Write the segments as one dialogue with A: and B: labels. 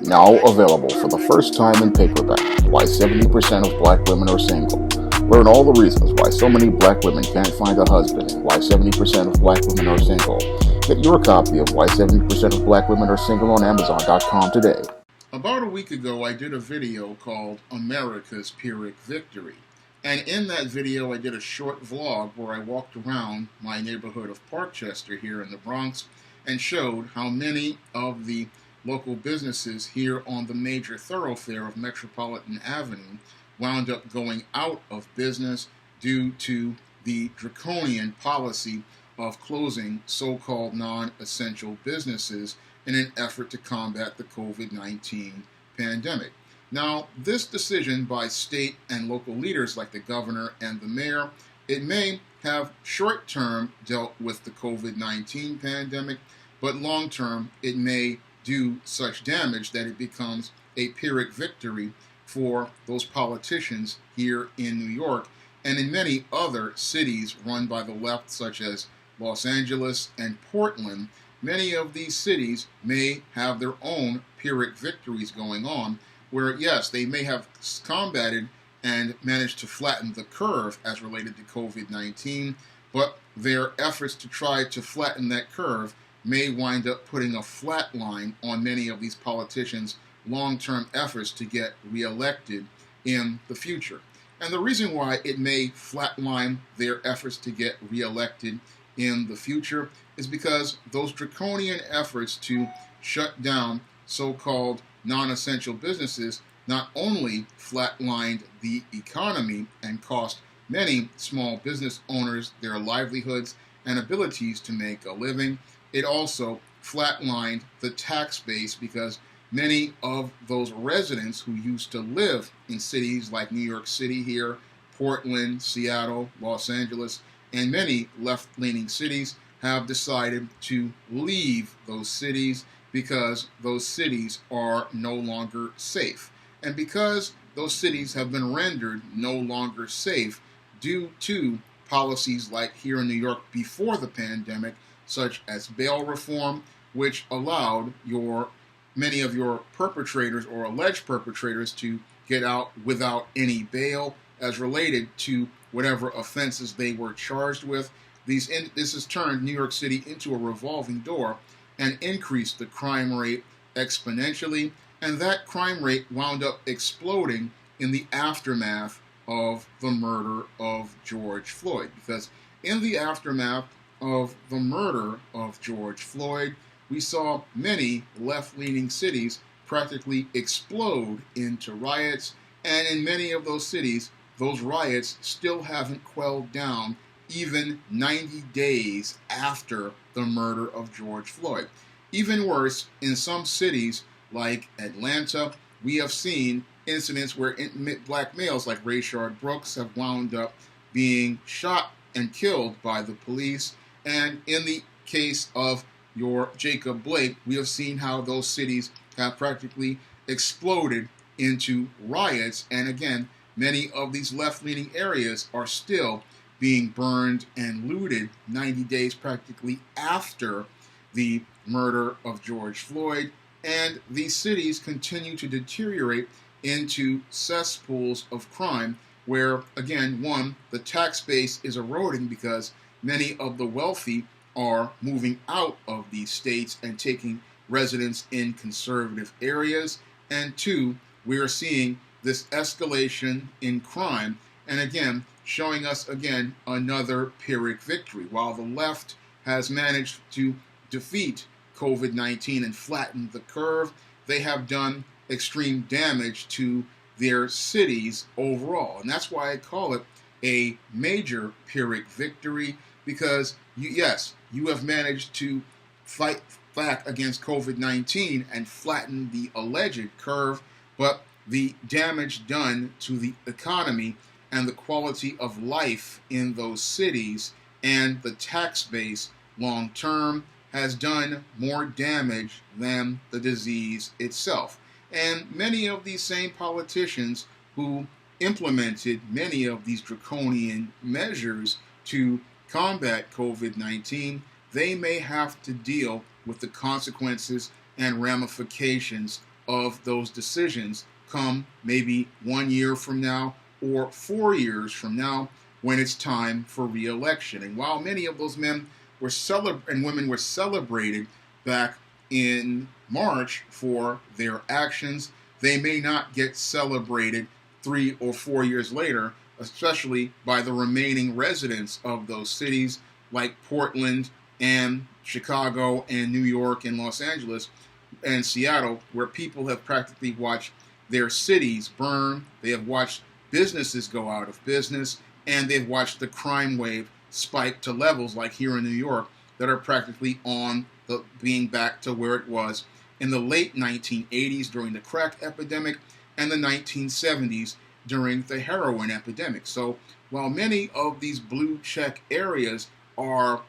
A: Now available for the first time in paperback. Why 70% of black women are single. Learn all the reasons why so many black women can't find a husband and why 70% of black women are single. Get your copy of Why 70% of Black Women Are Single on Amazon.com today.
B: About a week ago, I did a video called America's Pyrrhic Victory. And in that video, I did a short vlog where I walked around my neighborhood of Parkchester here in the Bronx and showed how many of the local businesses here on the major thoroughfare of Metropolitan Avenue wound up going out of business due to the draconian policy of closing so-called non-essential businesses in an effort to combat the COVID-19 pandemic. Now, this decision by state and local leaders like the governor and the mayor, it may have short-term dealt with the COVID-19 pandemic, but long-term it may do such damage that it becomes a Pyrrhic victory for those politicians here in New York and in many other cities run by the left, such as Los Angeles and Portland. Many of these cities may have their own Pyrrhic victories going on, where, yes, they may have combated and managed to flatten the curve as related to COVID-19, but their efforts to try to flatten that curve may wind up putting a flat line on many of these politicians' long-term efforts to get reelected in the future. And the reason why it may flatline their efforts to get reelected in the future is because those draconian efforts to shut down so-called non-essential businesses not only flatlined the economy and cost many small business owners their livelihoods and abilities to make a living, it also flatlined the tax base because many of those residents who used to live in cities like New York City here, Portland, Seattle, Los Angeles, and many left-leaning cities have decided to leave those cities because those cities are no longer safe. And because those cities have been rendered no longer safe due to policies like here in New York before the pandemic, such as bail reform, which allowed many of your perpetrators or alleged perpetrators to get out without any bail as related to whatever offenses they were charged with. This has turned New York City into a revolving door and increased the crime rate exponentially, and that crime rate wound up exploding in the aftermath of the murder of George Floyd. Because in the aftermath of the murder of George Floyd, we saw many left-leaning cities practically explode into riots, and in many of those cities, those riots still haven't quelled down even 90 days after the murder of George Floyd. Even worse, in some cities like Atlanta, we have seen incidents where black males like Rayshard Brooks have wound up being shot and killed by the police. And in the case of your Jacob Blake, we have seen how those cities have practically exploded into riots. And again, many of these left-leaning areas are still being burned and looted 90 days practically after the murder of George Floyd. And these cities continue to deteriorate into cesspools of crime where, again, one, the tax base is eroding because many of the wealthy are moving out of these states and taking residence in conservative areas. And two, we are seeing this escalation in crime, and again, showing us again another Pyrrhic victory. While the left has managed to defeat COVID-19 and flatten the curve, they have done extreme damage to their cities overall. And that's why I call it a major Pyrrhic victory, because you have managed to fight back against COVID-19 and flatten the alleged curve, but the damage done to the economy and the quality of life in those cities and the tax base long term has done more damage than the disease itself. And many of these same politicians who implemented many of these draconian measures to combat COVID-19, they may have to deal with the consequences and ramifications of those decisions come maybe 1 year from now or 4 years from now when it's time for re-election. And while many of those men were and women were celebrated back in March for their actions, they may not get celebrated 3 or 4 years later, especially by the remaining residents of those cities like Portland and Chicago and New York and Los Angeles and Seattle, where people have practically watched their cities burn, they have watched businesses go out of business, and they've watched the crime wave spike to levels like here in New York that are practically on the being back to where it was in the late 1980s during the crack epidemic and the 1970s during the heroin epidemic. So while many of these blue check areas are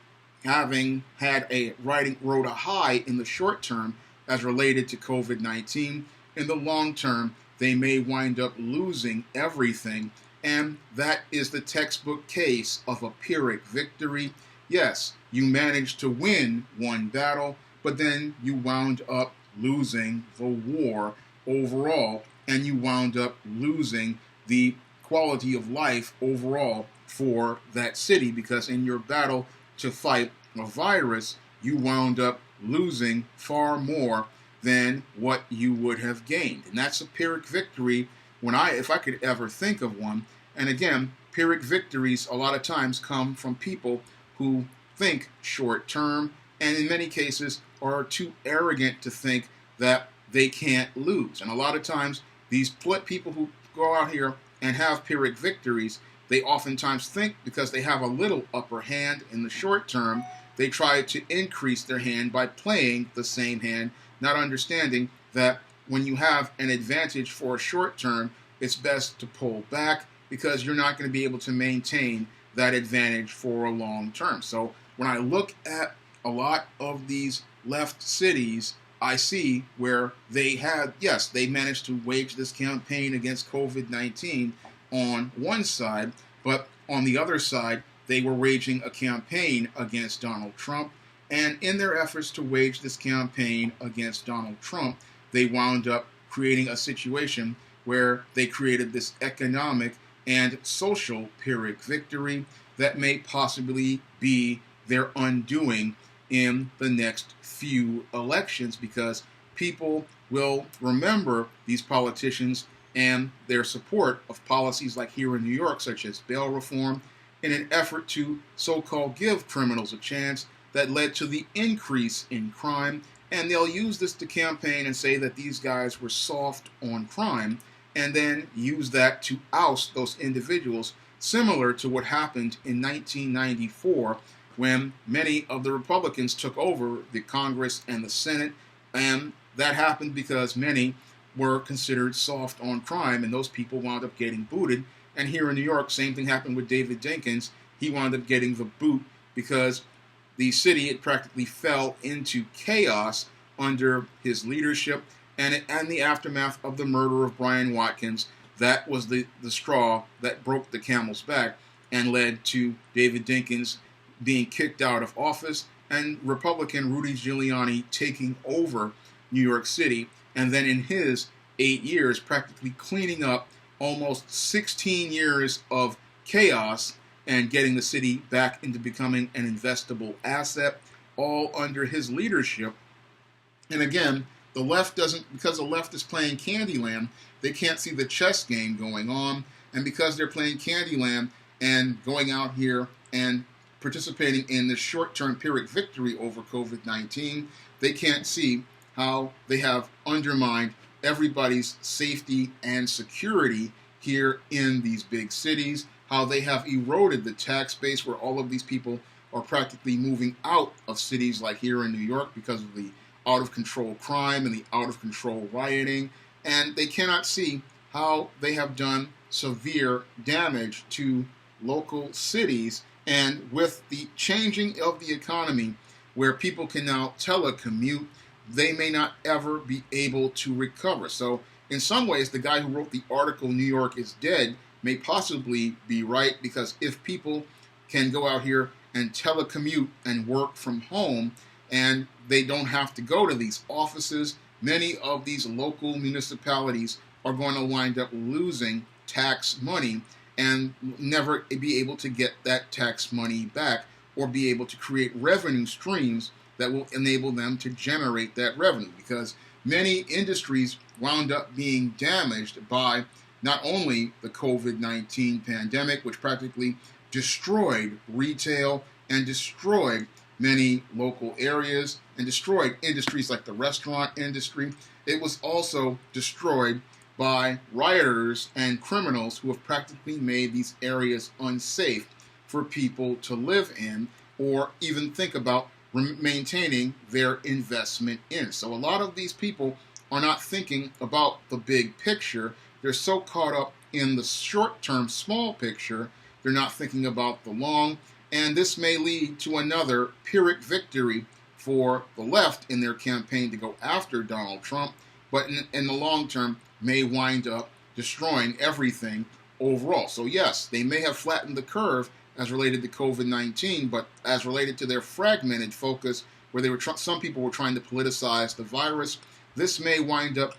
B: having had a rode a high in the short term as related to COVID-19, in the long term they may wind up losing everything. And that is the textbook case of a Pyrrhic victory. Yes, you managed to win one battle, but then you wound up losing the war overall, and you wound up losing the quality of life overall for that city, because in your battle to fight a virus, you wound up losing far more than what you would have gained. And that's a Pyrrhic victory if I could ever think of one. And again, Pyrrhic victories a lot of times come from people who think short term and in many cases are too arrogant to think that they can't lose. And a lot of times these people who go out here and have Pyrrhic victories, they oftentimes think because they have a little upper hand in the short term, they try to increase their hand by playing the same hand, not understanding that when you have an advantage for a short term, it's best to pull back because you're not going to be able to maintain that advantage for a long term. So when I look at a lot of these left cities, I see where they had, yes, they managed to wage this campaign against COVID-19 on one side, but on the other side, they were waging a campaign against Donald Trump. And in their efforts to wage this campaign against Donald Trump, they wound up creating a situation where they created this economic and social Pyrrhic victory that may possibly be their undoing in the next few elections, because people will remember these politicians and their support of policies like here in New York, such as bail reform, in an effort to so-called give criminals a chance that led to the increase in crime. And they'll use this to campaign and say that these guys were soft on crime, and then use that to oust those individuals, similar to what happened in 1994 when many of the Republicans took over the Congress and the Senate. And that happened because many were considered soft on crime, and those people wound up getting booted. And here in New York, same thing happened with David Dinkins. He wound up getting the boot because the city had practically fell into chaos under his leadership, and in the aftermath of the murder of Brian Watkins, that was the straw that broke the camel's back and led to David Dinkins being kicked out of office and Republican Rudy Giuliani taking over New York City, and then in his 8 years practically cleaning up almost 16 years of chaos and getting the city back into becoming an investable asset, all under his leadership. And again, the left doesn't, because the left is playing Candyland, they can't see the chess game going on. And because they're playing Candyland and going out here and participating in this short-term Pyrrhic victory over COVID-19, they can't see how they have undermined everybody's safety and security here in these big cities, how they have eroded the tax base, where all of these people are practically moving out of cities like here in New York because of the out-of-control crime and the out-of-control rioting. And they cannot see how they have done severe damage to local cities. And with the changing of the economy, where people can now telecommute, they may not ever be able to recover. So in some ways, the guy who wrote the article, New York is Dead, may possibly be right, because if people can go out here and telecommute and work from home, and they don't have to go to these offices, many of these local municipalities are going to wind up losing tax money and never be able to get that tax money back or be able to create revenue streams that will enable them to generate that revenue, because many industries wound up being damaged by not only the COVID-19 pandemic, which practically destroyed retail and destroyed many local areas and destroyed industries like the restaurant industry. It was also destroyed by rioters and criminals who have practically made these areas unsafe for people to live in or even think about maintaining their investment in. So a lot of these people are not thinking about the big picture. They're so caught up in the short-term small picture, they're not thinking about the long, and this may lead to another Pyrrhic victory for the left in their campaign to go after Donald Trump, but in the long term may wind up destroying everything overall. So yes, they may have flattened the curve as related to COVID-19, but as related to their fragmented focus, where they were some people were trying to politicize the virus, this may wind up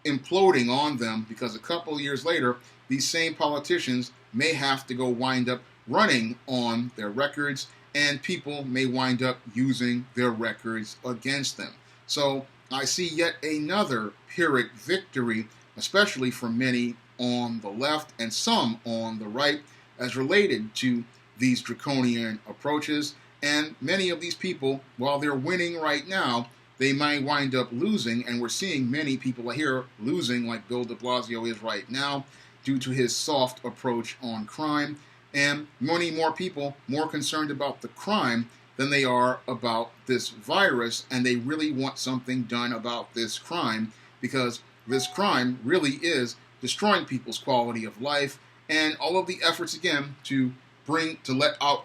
B: imploding on them, because a couple of years later, these same politicians may have to go wind up running on their records, and people may wind up using their records against them. So I see yet another Pyrrhic victory, especially for many on the left and some on the right, as related to these draconian approaches. And many of these people, while they're winning right now, they might wind up losing, and we're seeing many people here losing, like Bill de Blasio is right now, due to his soft approach on crime, and many more people more concerned about the crime than they are about this virus, and they really want something done about this crime, because this crime really is destroying people's quality of life, and all of the efforts, again, to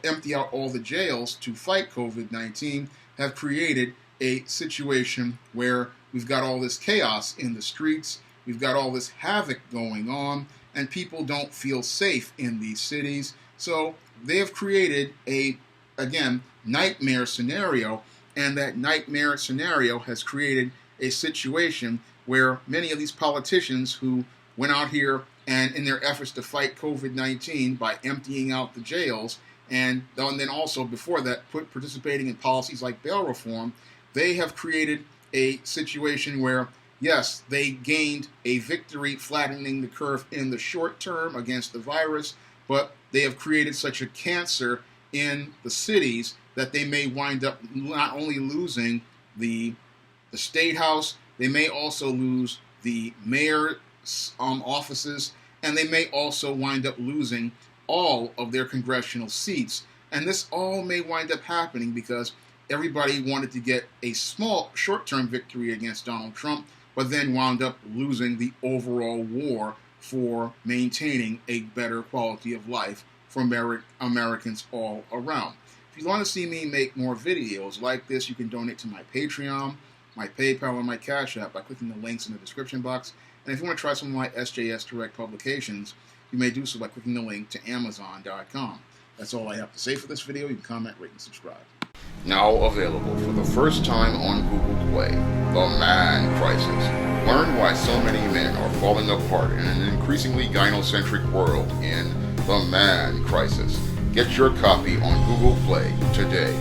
B: empty out all the jails to fight COVID-19 have created a situation where we've got all this chaos in the streets, we've got all this havoc going on, and people don't feel safe in these cities. So they have created a, again, nightmare scenario, and that nightmare scenario has created a situation where many of these politicians who went out here and in their efforts to fight COVID-19 by emptying out the jails, and then also before that participating in policies like bail reform, they have created a situation where, yes, they gained a victory flattening the curve in the short term against the virus, but they have created such a cancer in the cities that they may wind up not only losing the state house, they may also lose the mayor's offices, and they may also wind up losing all of their congressional seats. And this all may wind up happening because everybody wanted to get a small short-term victory against Donald Trump, but then wound up losing the overall war for maintaining a better quality of life for Americans all around. If you want to see me make more videos like this, you can donate to my Patreon, my PayPal, or my Cash App by clicking the links in the description box. And if you want to try some of my SJS Direct publications, you may do so by clicking the link to Amazon.com. That's all I have to say for this video. You can comment, rate, and subscribe.
A: Now available for the first time on Google Play, The Man Crisis. Learn why so many men are falling apart in an increasingly gynocentric world in The Man Crisis. Get your copy on Google Play today.